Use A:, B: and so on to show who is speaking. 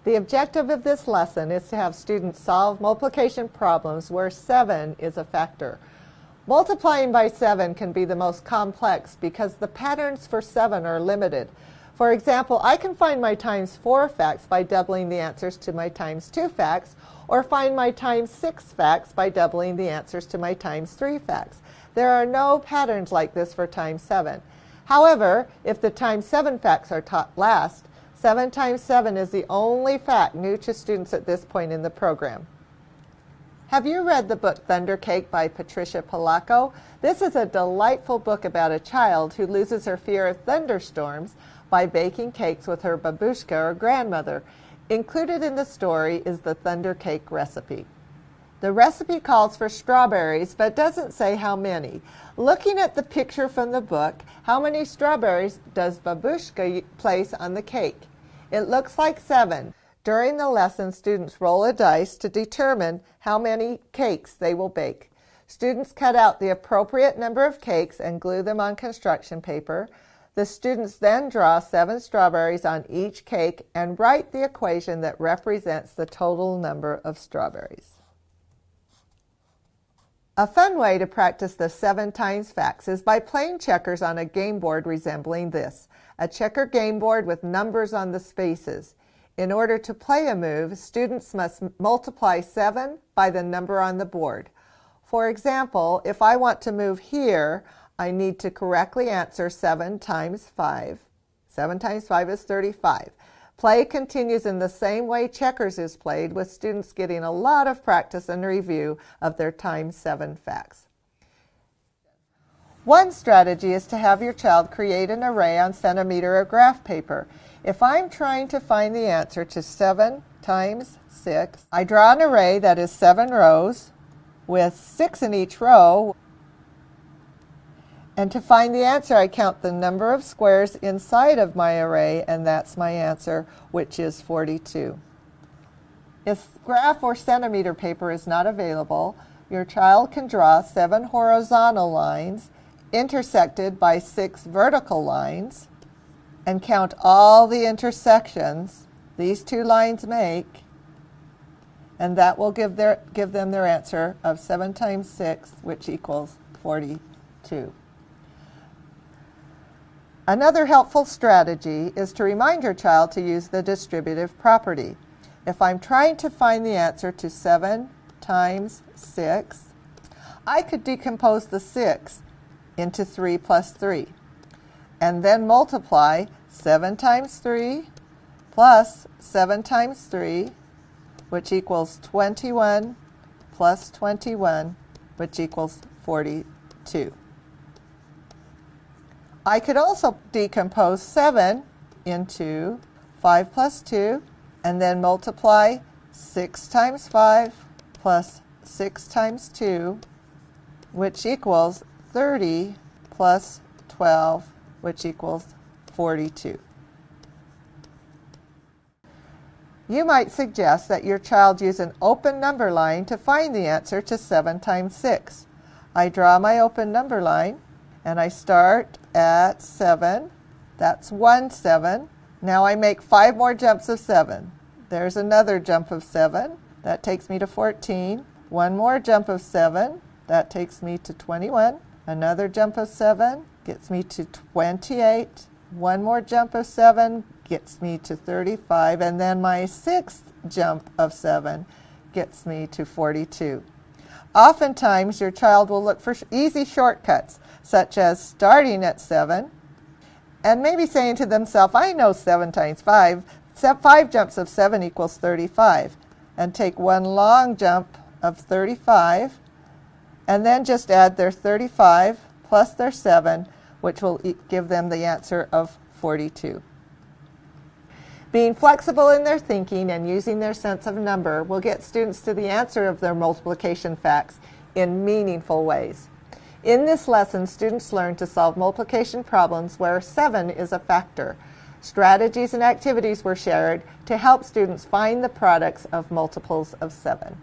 A: The objective of this lesson is to have students solve multiplication problems where 7 is a factor. Multiplying by 7 can be the most complex because the patterns for 7 are limited. For example, I can find my times 4 facts by doubling the answers to my times 2 facts, or find my times 6 facts by doubling the answers to my times 3 facts. There are no patterns like this for times 7. However, if the times 7 facts are taught last, 7 times 7 is the only fact new to students at this point in the program. Have you read the book Thunder Cake by Patricia Polacco? This is a delightful book about a child who loses her fear of thunderstorms by baking cakes with her babushka or grandmother. Included in the story is the Thunder Cake recipe. The recipe calls for strawberries but doesn't say how many. Looking at the picture from the book, how many strawberries does babushka place on the cake? It looks like 7. During the lesson, students roll a dice to determine how many cakes they will bake. Students cut out the appropriate number of cakes and glue them on construction paper. The students then draw 7 strawberries on each cake and write the equation that represents the total number of strawberries. A fun way to practice the 7 times facts is by playing checkers on a game board resembling this, a checker game board with numbers on the spaces. In order to play a move, students must multiply 7 by the number on the board. For example, if I want to move here, I need to correctly answer 7 times 5. 7 times 5 is 35. Play continues in the same way checkers is played, with students getting a lot of practice and review of their times 7 facts. One strategy is to have your child create an array on centimeter of graph paper. If I'm trying to find the answer to 7 times 6, I draw an array that is 7 rows with 6 in each row. And to find the answer, I count the number of squares inside of my array, and that's my answer, which is 42. If graph or centimeter paper is not available, your child can draw 7 horizontal lines intersected by 6 vertical lines and count all the intersections these 2 lines make, and that will give them their answer of 7 times 6, which equals 42. Another helpful strategy is to remind your child to use the distributive property. If I'm trying to find the answer to 7 times 6, I could decompose the 6 into 3 plus 3, and then multiply 7 times 3 plus 7 times 3, which equals 21, plus 21, which equals 42. I could also decompose 7 into 5 plus 2, and then multiply 6 times 5 plus 6 times 2, which equals 30 plus 12, which equals 42. You might suggest that your child use an open number line to find the answer to 7 times 6. I draw my open number line, and I start at 7. That's 1 7. Now I make 5 more jumps of 7. There's another jump of 7. That takes me to 14. One more jump of 7. That takes me to 21. Another jump of 7 gets me to 28. One more jump of 7 gets me to 35. And then my 6th jump of 7 gets me to 42. Oftentimes, your child will look for easy shortcuts, such as starting at 7 and maybe saying to themselves, I know 7 times 5. 5 jumps of 7 equals 35. And take one long jump of 35, and then just add their 35 plus their 7, which will give them the answer of 42. Being flexible in their thinking and using their sense of number will get students to the answer of their multiplication facts in meaningful ways. In this lesson, students learn to solve multiplication problems where 7 is a factor. Strategies and activities were shared to help students find the products of multiples of 7.